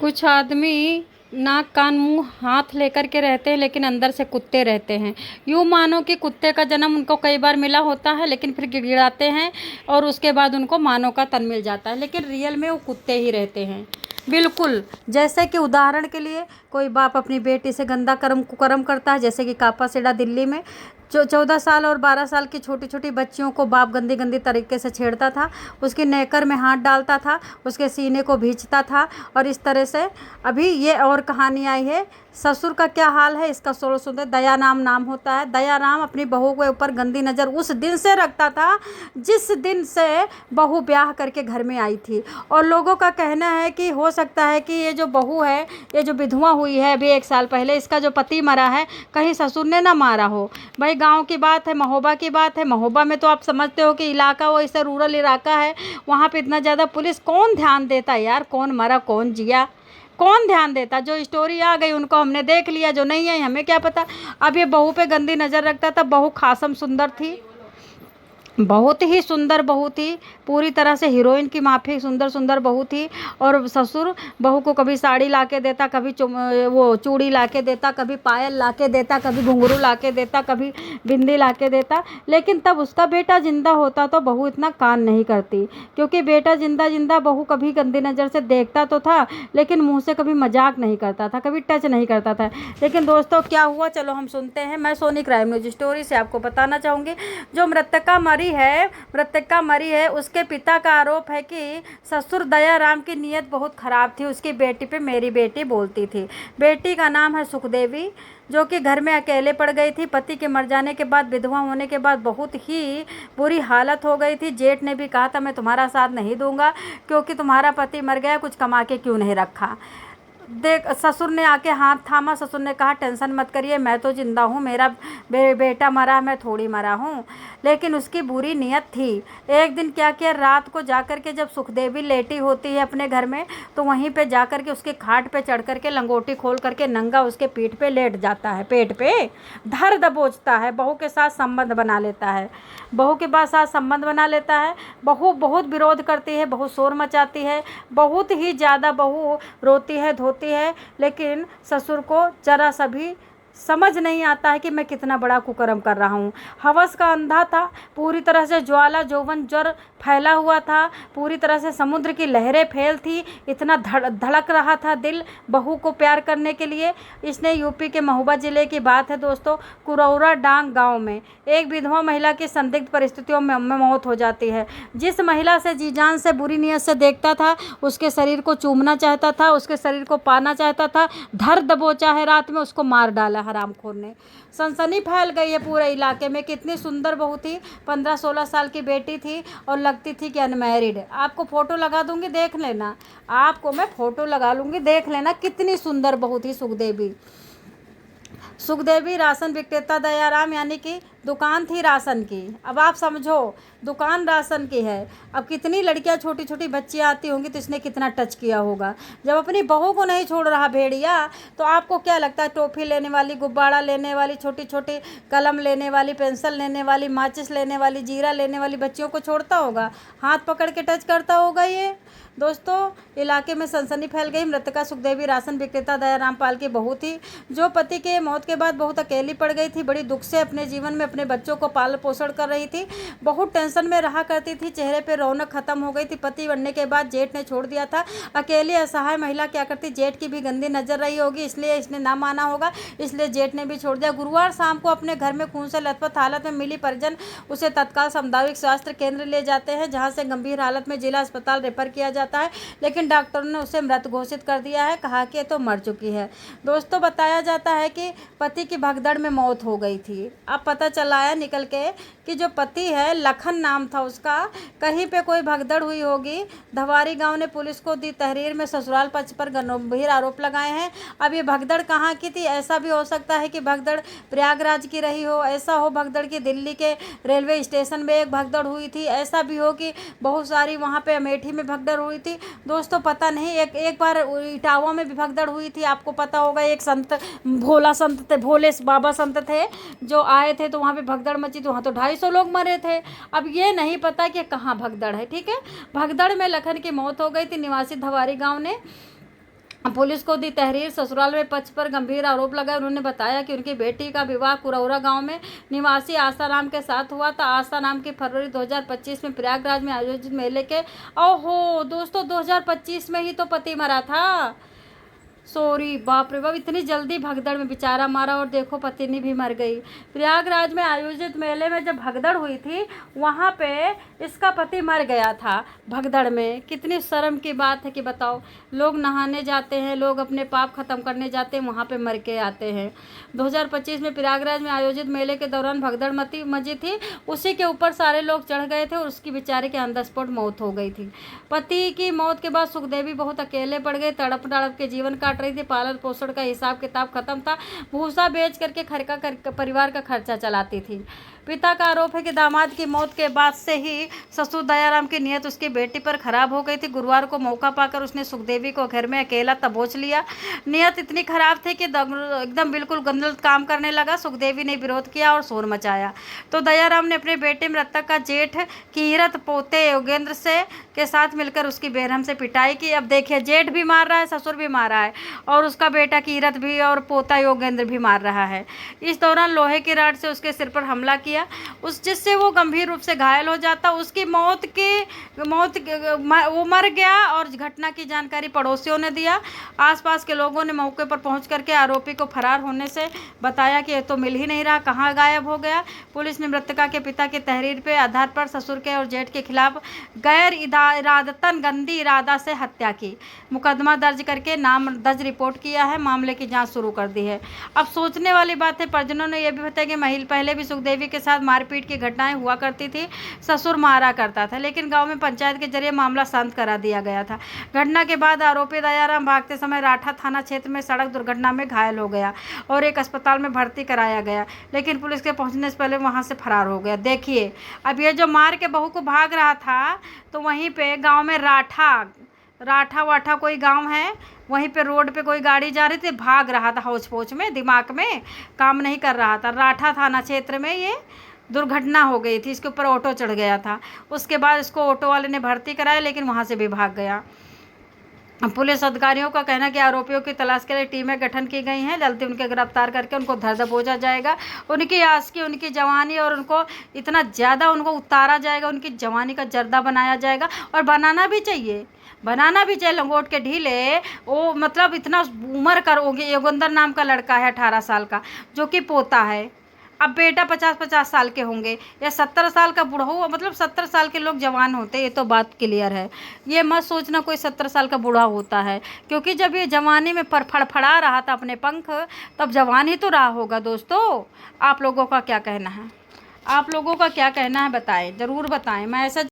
कुछ आदमी नाक कान मुंह हाथ लेकर के रहते हैं लेकिन अंदर से कुत्ते रहते हैं। यूँ मानो कि कुत्ते का जन्म उनको कई बार मिला होता है लेकिन फिर गिड़गिड़ाते हैं और उसके बाद उनको मानव का तन मिल जाता है, लेकिन रियल में वो कुत्ते ही रहते हैं। बिल्कुल, जैसे कि उदाहरण के लिए कोई बाप अपनी बेटी से गंदा कर्म कुकर्म करता है, जैसे कि कापासीडा दिल्ली में जो 14 साल और 12 साल की छोटी छोटी बच्चियों को बाप गंदी गंदी तरीके से छेड़ता था, उसकी नेकर में हाथ डालता था, उसके सीने को भींचता था। और इस तरह से अभी ये और कहानी आई है। ससुर का क्या हाल है इसका सोलो सुनते। दयाराम नाम होता है। दयाराम अपनी बहू के ऊपर गंदी नज़र उस दिन से रखता था जिस दिन से बहू ब्याह करके घर में आई थी। और लोगों का कहना है कि हो सकता है कि ये जो बहू है, ये जो विधवा हुई है अभी 1 साल पहले, इसका जो पति मरा है कहीं ससुर ने ना मारा हो। भाई गांव की बात है, महोबा की बात है। महोबा में तो आप समझते हो कि इलाका वो ऐसा रूरल इलाका है, वहाँ पे इतना ज़्यादा पुलिस कौन ध्यान देता यार, कौन मरा कौन जिया, कौन ध्यान देता। जो स्टोरी आ गई उनको हमने देख लिया, जो नहीं आई हमें क्या पता। अब ये बहू पे गंदी नज़र रखता था। बहू खासम सुंदर थी, बहुत ही सुंदर बहू थी, पूरी तरह से हीरोइन की माफी सुंदर सुंदर बहू थी। और ससुर बहू को कभी साड़ी ला के देता, कभी वो चूड़ी ला के देता, कभी पायल ला के देता, कभी घुंघरू ला के देता, कभी बिंदी ला के देता। लेकिन तब उसका बेटा जिंदा होता तो बहू इतना कान नहीं करती, क्योंकि बेटा जिंदा जिंदा बहू कभी गंदी नज़र से देखता तो था लेकिन मुंह से कभी मजाक नहीं करता था, कभी टच नहीं करता था। लेकिन दोस्तों क्या हुआ, चलो हम सुनते हैं। मैं सोनी क्राइम न्यूज स्टोरी से आपको बताना चाहूँगी। जो मृतका मरी है उसके पिता का आरोप है कि ससुर दयाराम की नीयत बहुत खराब थी। उसकी बेटी पे मेरी बेटी बोलती थी। बेटी का नाम है सुखदेवी, जो कि घर में अकेले पड़ गई थी। पति के मर जाने के बाद, विधवा होने के बाद बहुत ही बुरी हालत हो गई थी। जेठ ने भी कहा था मैं तुम्हारा साथ नहीं दूंगा क्योंकि तुम्हारा पति मर गया, कुछ कमा के क्यों नहीं रखा। देख, ससुर ने आके हाथ थामा। ससुर ने कहा टेंशन मत करिए, मैं तो जिंदा हूँ, मेरा बेटा मरा, मैं थोड़ी मरा हूँ। लेकिन उसकी बुरी नीयत थी। एक दिन क्या किया, रात को जाकर के जब सुखदेवी लेटी होती है अपने घर में, तो वहीं पे जाकर के उसके खाट पे चढ़ करके लंगोटी खोल करके नंगा उसके पीठ पे लेट जाता है, पेट पे धर दबोचता है, बहू के साथ संबंध बना लेता है। बहू के साथ संबंध बना लेता है। बहू बहुत विरोध करती है, बहुत शोर मचाती है, बहुत ही ज़्यादा बहू रोती है धोती है। लेकिन ससुर को जरा सा भी समझ नहीं आता है कि मैं कितना बड़ा कुकर्म कर रहा हूँ। हवस का अंधा था, पूरी तरह से ज्वाला जौवन ज्वर फैला हुआ था, पूरी तरह से समुद्र की लहरें फैल थी। इतना धड़क रहा था दिल बहू को प्यार करने के लिए। इसने यूपी के महोबा ज़िले की बात है दोस्तों, कुरौरा डांग गांव में एक विधवा महिला की संदिग्ध परिस्थितियों में मौत हो जाती है। जिस महिला से जी जान से बुरी नीयत से देखता था, उसके शरीर को चूमना चाहता था, उसके शरीर को पाना चाहता था, धर दबोचा है रात में, उसको मार डाला हरामखोर ने। सनसनी फैल गई है पूरे इलाके में। कितनी सुंदर बहू थी, 15-16 साल की बेटी थी और लगती थी कि अनमैरिड। आपको फ़ोटो लगा दूंगी देख लेना, आपको मैं फ़ोटो लगा लूँगी देख लेना, कितनी सुंदर बहू थी सुखदेवी। सुखदेवी राशन विक्रेता दयाराम यानी कि दुकान थी राशन की। अब आप समझो, दुकान राशन की है। अब कितनी लड़कियां छोटी छोटी बच्चियां आती होंगी तो इसने कितना टच किया होगा। जब अपनी बहू को नहीं छोड़ रहा भेड़िया, तो आपको क्या लगता है टॉफ़ी लेने वाली, गुब्बारा लेने वाली, छोटी छोटी कलम लेने वाली, पेंसिल लेने वाली, माचिस लेने वाली, जीरा लेने वाली बच्चियों को छोड़ता होगा? हाथ पकड़ के टच करता होगा ये। दोस्तों इलाके में सनसनी फैल गई। मृतका सुखदेवी राशन विक्रेता दयाराम पाल की बहू थी, जो पति के मौत के बाद बहुत अकेली पड़ गई थी। बड़ी दुख से अपने जीवन में अपने बच्चों को पाल पोषण कर रही थी, बहुत टेंशन में रहा करती थी, चेहरे पे रौनक खत्म हो गई थी। पति बनने के बाद जेठ ने छोड़ दिया था। अकेली असहाय महिला क्या करती, जेठ की भी गंदी नजर रही होगी इसलिए इसने ना माना होगा, इसलिए जेठ ने भी छोड़ दिया। गुरुवार शाम को अपने घर में खून से लथपथ हालत में मिली परिजन उसे तत्काल सामुदायिक स्वास्थ्य केंद्र ले जाते हैं, जहाँ से गंभीर हालत में जिला अस्पताल रेफर किया जाता है। लेकिन डॉक्टरों ने उसे मृत घोषित कर दिया है, कहा कि तो मर चुकी है। दोस्तों बताया जाता है कि पति की भगदड़ में मौत हो गई थी। अब पता चला है निकल के कि जो पति है लखन नाम था उसका, कहीं पे कोई भगदड़ हुई होगी। धवारी गांव ने पुलिस को दी तहरीर में ससुराल पक्ष पर गंभीर आरोप लगाए हैं। अब ये भगदड़ कहाँ की थी? ऐसा भी हो सकता है कि भगदड़ प्रयागराज की रही हो, ऐसा हो भगदड़ की दिल्ली के रेलवे स्टेशन में एक भगदड़ हुई थी, ऐसा भी हो कि बहुत सारी वहाँ पे अमेठी में भगदड़ हुई थी। दोस्तों पता नहीं, एक बार इटावा में भी भगदड़ हुई थी, आपको पता होगा। एक संत, भोला संत थे, भोले बाबा संत थे जो आए थे, तो वहाँ पे भगदड़ मची, तो वहाँ तो 250 लोग मरे थे। अब ये नहीं पता कि कहाँ भगदड़ है, ठीक है। भगदड़ में लखन की मौत हो गई थी, निवासी धवारी गांव ने। पुलिस को दी तहरीर। ससुराल में पक्ष पर गंभीर आरोप लगाए। उन्होंने बताया कि उनकी बेटी का विवाह कुरौरा गांव में निवासी आस्था राम के साथ हुआ था। आस्था राम की फरवरी 2025 में प्रयागराज में आयोजित मेले के ओहो दोस्तों 2025 में ही तो पति मरा था। सॉरी, बाप रे बाप, इतनी जल्दी भगदड़ में बेचारा मारा और देखो पत्नी भी मर गई। प्रयागराज में आयोजित मेले में जब भगदड़ हुई थी वहाँ पे इसका पति मर गया था भगदड़ में। कितनी शर्म की बात है कि बताओ, लोग नहाने जाते हैं, लोग अपने पाप ख़त्म करने जाते हैं, वहाँ पे मर के आते हैं। 2025 में प्रयागराज में आयोजित मेले के दौरान भगदड़ मची थी। उसी के ऊपर सारे लोग चढ़ गए थे और उसकी बेचारे की ऑन द स्पॉट मौत हो गई थी। पति की मौत के बाद सुखदेवी बहुत अकेले पड़ गए, तड़प तड़प के जीवन काट रही थी। पालन पोषण का हिसाब किताब खत्म था। भूसा बेच करके परिवार का खर्चा चलाती थी। पिता का आरोप है कि दामाद की मौत के बाद से ही ससुर दयाराम की नीयत उसकी बेटी पर खराब हो गई थी। गुरुवार को मौका पाकर उसने सुखदेवी को घर में अकेला दबोच लिया। नीयत इतनी खराब थी कि एकदम बिल्कुल गलत काम करने लगा। सुखदेवी ने विरोध किया और शोर मचाया तो दयाराम ने अपने बेटे मृतक का जेठ कीरत पोते योगेंद्र से के साथ मिलकर उसकी बेरहम से पिटाई की। अब देखिए, जेठ भी मार रहा है, ससुर भी मार रहा है और उसका बेटा कीरत भी और पोता योगेंद्र भी मार रहा है। इस दौरान लोहे की रॉड से उसके सिर पर हमला किया जिससे वो गंभीर रूप से घायल हो जाता। उसकी वो मर गया और घटना की जानकारी पड़ोसियों ने दिया। आसपास के लोगों ने मौके पर पहुंच करके आरोपी को फरार होने से बताया कि ये तो मिल ही नहीं रहा, कहाँ गायब हो गया। पुलिस ने मृतका के पिता की तहरीर पे आधार पर ससुर के और जेठ के खिलाफ गैर इरादतन गंदी इरादा से हत्या की मुकदमा दर्ज करके नाम दर्ज रिपोर्ट किया है। मामले की जांच शुरू कर दी है। अब सोचने वाली बात है, परिजनों ने यह भी बताया कि पहले भी सुखदेवी के साथ मारपीट की घटनाएं हुआ करती थी। ससुर मारा करता था, लेकिन गांव में पंचायत के जरिए मामला शांत करा दिया गया था। घटना के बाद आरोपी दयाराम भागते समय राठा थाना क्षेत्र में सड़क दुर्घटना में घायल हो गया और एक अस्पताल में भर्ती कराया गया, लेकिन पुलिस के पहुंचने से पहले वहां से फरार हो गया। देखिए, अब ये जो मार के बहू को भाग रहा था तो वहीं पे गाँव में राठा वाठा कोई गांव है, वहीं पे रोड पे कोई गाड़ी जा रही थी, भाग रहा था होच पोच में, दिमाग में काम नहीं कर रहा था। राठा थाना क्षेत्र में ये दुर्घटना हो गई थी। इसके ऊपर ऑटो चढ़ गया था। उसके बाद इसको ऑटो वाले ने भर्ती कराया, लेकिन वहाँ से भी भाग गया। पुलिस अधिकारियों का कहना है कि आरोपियों की तलाश के लिए टीमें गठन की गई हैं। जल्दी उनके गिरफ्तार करके उनको धर दबोचा जाएगा। उनकी आशिकी, उनकी जवानी और उनको इतना ज़्यादा उनको उतारा जाएगा, उनकी जवानी का जर्दा बनाया जाएगा। और बनाना भी चाहिए लंगोट के ढीले। वो मतलब इतना उम्र कर होगी। योगेंद्र नाम का लड़का है 18 साल का, जो कि पोता है। अब बेटा 50-50 साल के होंगे या 70 साल का बूढ़ा हो, मतलब 70 साल के लोग जवान होते हैं, ये तो बात क्लियर है। ये मत सोचना कोई 70 साल का बूढ़ा होता है, क्योंकि जब ये जवानी में फड़फड़ा रहा था अपने पंख, तब जवान ही तो रहा होगा। दोस्तों, आप लोगों का क्या कहना है? बताएं, ज़रूर बताएं। मैं ऐसा